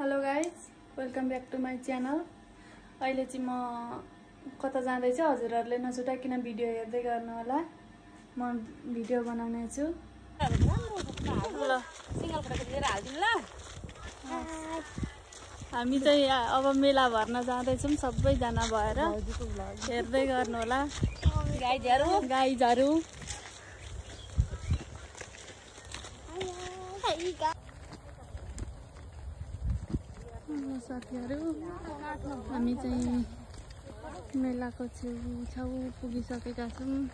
Hello guys, welcome back to my channel. अहिले चाहिँ म कता जाँदैछु हजुरहरूले नछुटाइकन भिडियो हेर्दै गर्नु होला। म भिडियो बनाउने छु। हामी चाहिँ अब मेला भर्न जाँदैछौँ सबैजना भएर, हेर्दै गर्नु होला गाइजहरू। साथीहरू, हामी चाहिँ मेलाको छेउ पुगिसकेका छौँ।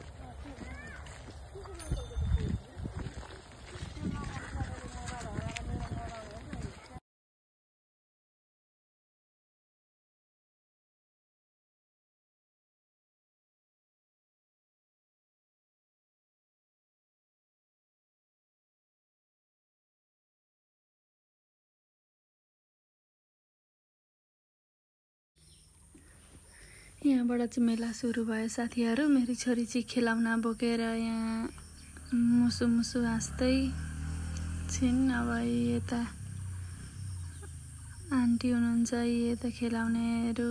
यहाँबाट चाहिँ मेला सुरु भयो साथीहरू। मेरी छोरी चाहिँ खेलौना बोकेर यहाँ मुसु मुसु हाँस्दै छिन्। अब यता आन्टी हुनुहुन्छ, यता खेलाउनेहरू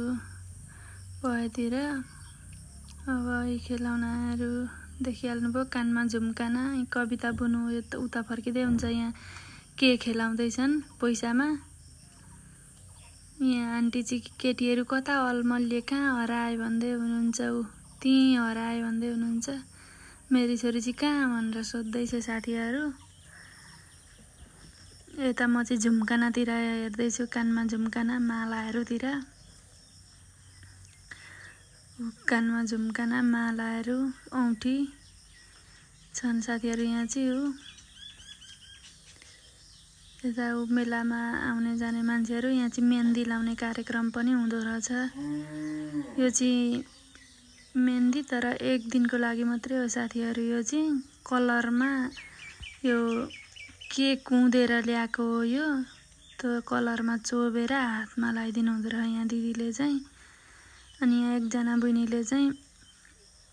भएतिर। अब यी खेलाउनाहरू देखिहाल्नुभयो, कानमा झुम्काना। कविता बुनु उता फर्किँदै हुन्छ। यहाँ के खेलाउँदैछन् पैसामा। यहाँ आन्टी चाहिँ केटीहरू कता अलमल्ले कहाँ हरायो भन्दै हुनुहुन्छ, ऊ त्यहीँ हरायो भन्दै हुनुहुन्छ। मेरी छोरी चाहिँ कहाँ भनेर सोध्दैछ साथीहरू। यता म चाहिँ झुम्कानातिर हेर्दैछु, कानमा झुम्काना मालाहरूतिर। कानमा झुम्काना मालाहरू औँठी छन् साथीहरू। यहाँ चाहिँ हो यता मेलामा आउने जाने मान्छेहरू। यहाँ चाहिँ मेहन्दी लाउने कार्यक्रम पनि हुँदो रहेछ। यो चाहिँ मेहन्दी तर एक दिनको लागि मात्रै हो साथीहरू। यो चाहिँ कलरमा यो के कुँदेर ल्याएको हो। यो त्यो कलरमा चोबेर हातमा लगाइदिनु हुँदो रहेछ यहाँ दिदीले चाहिँ। अनि यहाँ एकजना बहिनीले चाहिँ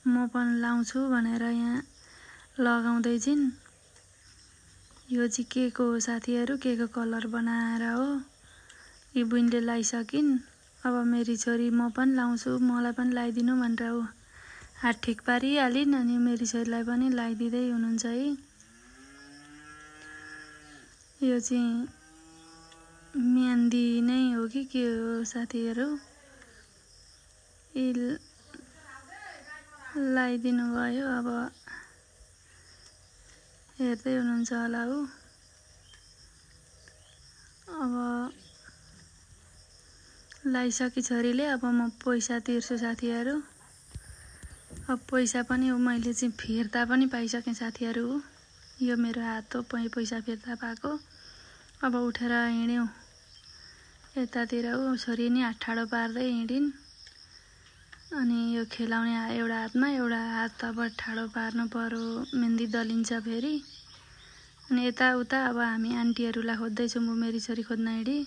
म पनि लाउँछु भनेर यहाँ लगाउँदै छिन्। यो चाहिँ के को हो साथीहरू, के को कलर बनाएर हो। यी बहिनीले लगाइसकिन्। अब मेरी छोरी म पनि लाउँछु, मलाई पनि लगाइदिनु भनेर ऊ हात ठिक पारिहालिन्। अनि मेरी छोरीलाई पनि लगाइदिँदै हुनुहुन्छ है। यो चाहिँ मेहन्दी नै हो कि के हो साथीहरू। लगाइदिनु भयो। अब हेर्दै हुनुहुन्छ होला ऊ। अब लगाइसके छोरीले। अब म पैसा तिर्छु साथीहरू। अब पैसा पनि मैले चाहिँ फिर्ता पनि पाइसकेँ साथीहरू। यो मेरो हात हो पैसा फिर्ता पाएको। अब उठेर हिँड्यौँ यतातिर। ऊ छोरी नि हात ठाडो पार्दै हिँडिन्। अनि यो खेलाउने एउटा हातमा, एउटा हात अब ठाडो पार्नु पर्यो, मेहन्दी दलिन्छ फेरि। अनि यताउता अब हामी आन्टीहरूलाई खोज्दैछौँ। म मेरी छोरी खोज्न हिँडी।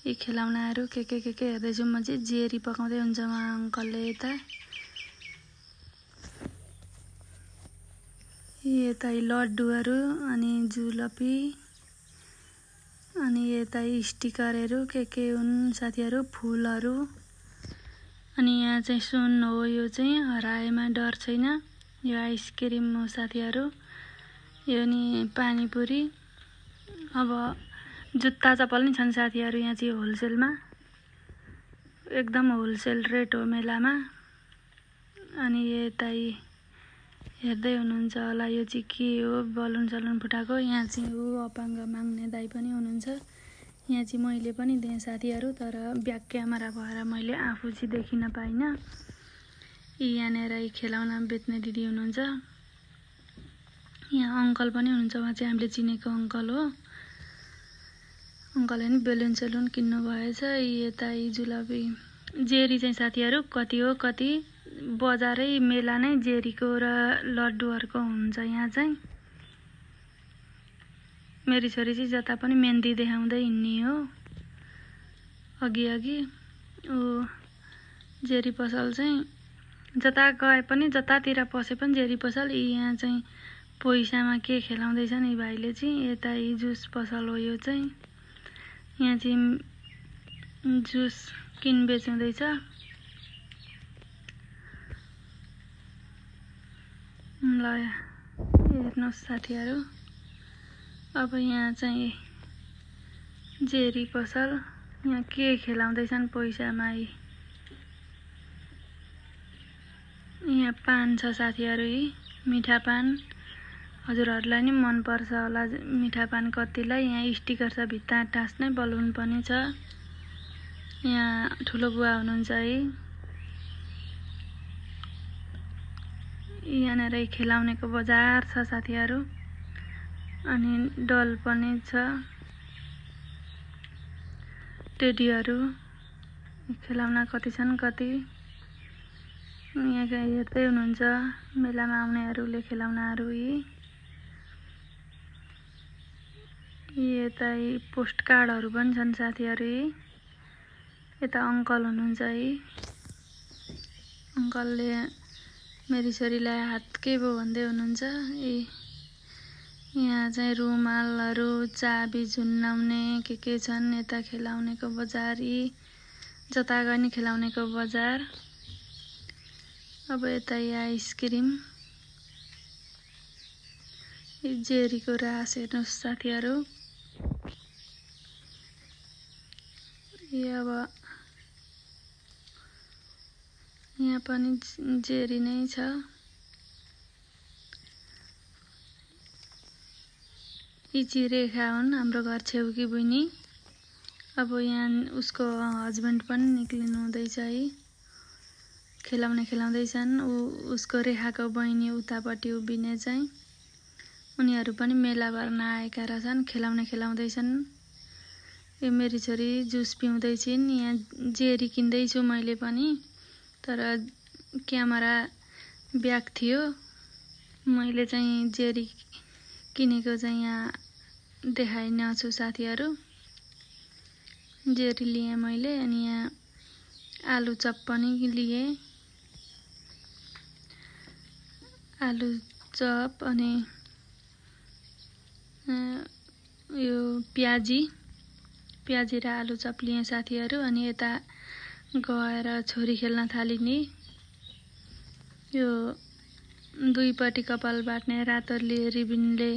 यी खेलाउनाहरू के हेर्दैछु। म चाहिँ जेरी पकाउँदै हुन्छ उहाँ अङ्कलले यता। यता लड्डुहरू अनि जुलपी अनि यता स्टिकरहरू के हुन् साथीहरू, फुलहरू। अनि यहाँ चाहिँ सुन हो। यो चाहिँ हराएमा डर छैन। यो आइसक्रिम हो साथीहरू। यो नि पानीपुरी। अब जुत्ता चप्पल नि छन् साथीहरू। यहाँ चाहिँ होलसेलमा एकदम होलसेल रेट हो मेलामा। अनि यता हेर्दै हुनुहुन्छ होला यो चाहिँ के हो, बलुन सलुन फुटाएको। यहाँ चाहिँ हो अपाङ्ग माग्ने दाइ पनि हुनुहुन्छ। यहाँ चाहिँ मैले पनि दिएँ साथीहरू, तर ब्याक क्यामेरा भएर मैले आफू चाहिँ देखिन पाइनँ। यहाँनिर खेलाउना बेच्ने दिदी हुनुहुन्छ। यहाँ अङ्कल पनि हुनुहुन्छ, उहाँ चाहिँ हामीले चिनेको अङ्कल हो। अङ्कलले नि बेलुन सेलुन किन्नु भएछ। यता जुलपी जेरी चाहिँ साथीहरू कति हो कति बजारै मेला नै जेरीको र लड्डुहरूको हुन्छ। यहाँ चाहिँ मेरी छोरी चाहिँ जता पनि मेहन्दी देखाउँदै हिँड्ने हो अघि। ऊ जेरी पसल चाहिँ जता गए पनि, जतातिर पसे पनि जेरी पसल। यहाँ चाहिँ पैसामा के खेलाउँदैछन् यी भाइले चाहिँ। यता जुस पसल हो यो चाहिँ। यहाँ चाहिँ जुस किनबेच हुँदैछ। ल हेर्नुहोस् साथीहरू, अब यहाँ चाहिँ जेरी पसल, यहाँ के खेलाउँदैछन् पैसामा। यहाँ पान छ साथीहरू, मिठा पान। हजुरहरूलाई नि मन पर्छ होला मिठा पान कतिलाई। यहाँ स्टिकर छ भित्ता टाँस्ने, बलुन पनि छ। यहाँ ठुलो बुवा हुनुहुन्छ है। यहाँनिर खेलाउनेको बजार छ साथीहरू, अनि डल पनि छ, टेडीहरू। खेलाउन कति छन् कति। यहाँ हेर्दै हुनुहुन्छ मेलामा आउनेहरूले खेलाउनाहरू। यता पोस्ट कार्डहरू पनि छन् साथीहरू। यता अङ्कल हुनुहुन्छ है। अङ्कलले मेरी छोरीलाई हात के भयो भन्दै हुनुहुन्छ। यहाँ चाहिँ रुमालहरू, चाबी झुन्नाउने के छन्। यता खेलाउनेको बजार, जता गए नि खेलाउनेको बजार। अब यता आइसक्रिम, जेरीको रास हेर्नुहोस् साथीहरू। अब यहाँ पनि जेरी नै छ। यी रेखा हुन्, हाम्रो घर छेउकी बहिनी। अब यहाँ उसको हस्बेन्ड पनि निक्लिनु हुँदैछ है। खेलाउँदैछन्। उसको रेखाको बहिनी उतापट्टि उभिने चाहिँ। उनीहरू पनि मेला भर्न आएका रहेछन्, खेलाउँदैछन्। यो मेरी छोरी जुस पिउँदैछिन्। यहाँ जेरी किन्दैछु मैले पनि, तर क्यामेरा ब्याक थियो। मैले चाहिँ जेरी किनेको चाहिँ यहाँ देखाइनछु साथीहरू। जेरी लिएँ मैले, अनि यहाँ आलु चप पनि लिएँ। आलु चप अनि यो प्याजी र आलु चप लिएँ साथीहरू। अनि यता गएर छोरी खेल्न थालिन्। यो दुईपट्टि कपाल बाट्ने रातो रिबिनले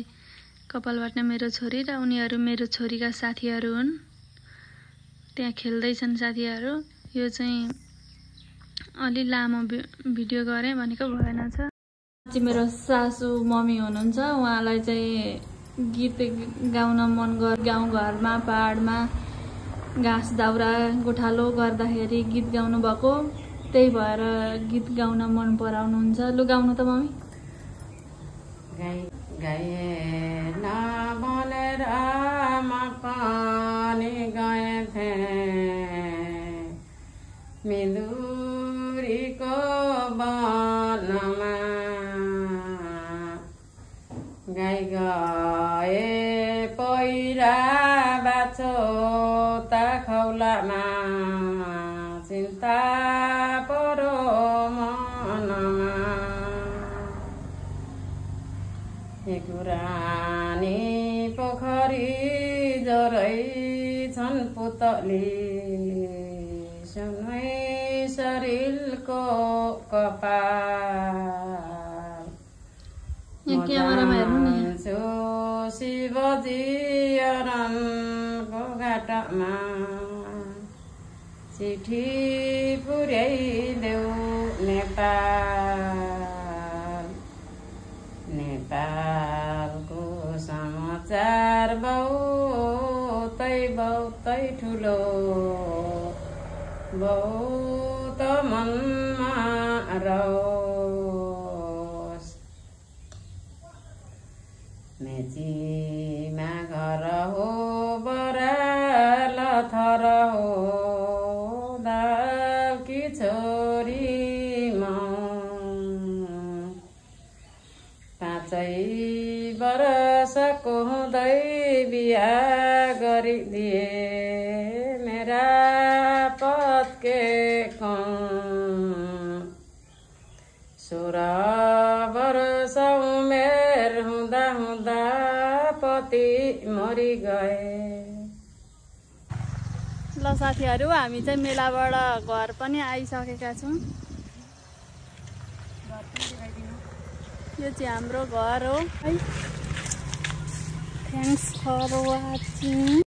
कपाल बाट्ने मेरो छोरी, र उनीहरू मेरो छोरीका साथीहरू हुन्। त्यहाँ खेल्दैछन् साथीहरू। यो चाहिँ अलि लामो भिडियो गरेँ भनेको भएन छ। मेरो सासू मम्मी हुनुहुन्छ, उहाँलाई चाहिँ गीत गाउन मन गाउँघरमा पहाडमा घाँस दाउरा गोठालो गर्दाखेरि गीत गाउनु भएको, त्यही भएर गीत गाउन मन पराउनुहुन्छ। लु गाउनु त मम्मी। गए न भनेर मकानी गए थे, मिदुरीको वनमा गाई गए पहिरा बाछो ता खौलामा, चिन्ता परो मनमा। कुरानी पोखरी जरै छन् पुतली, सुनै शरीरको कपाल। मजान्छु शिवजी अरनको घाटमा, चिठी पुर्याइदेऊ नेपाल। नेपालको समाचार बहुतै ठुलो, बहुत मनमा रहोस्। मेचीमा घर हो बराल थर हो, दालकी छोरी म 5 वर्षको हुँदै बिहा गरिदिए, मेरा पत्के 16 वर्ष उमेर हुँदा पति मरि गए। ल साथीहरू हामी चाहिँ मेलाबाट घर पनि आइसकेका छौँ। यो चाहिँ हाम्रो घर हो है। Thanks for watching.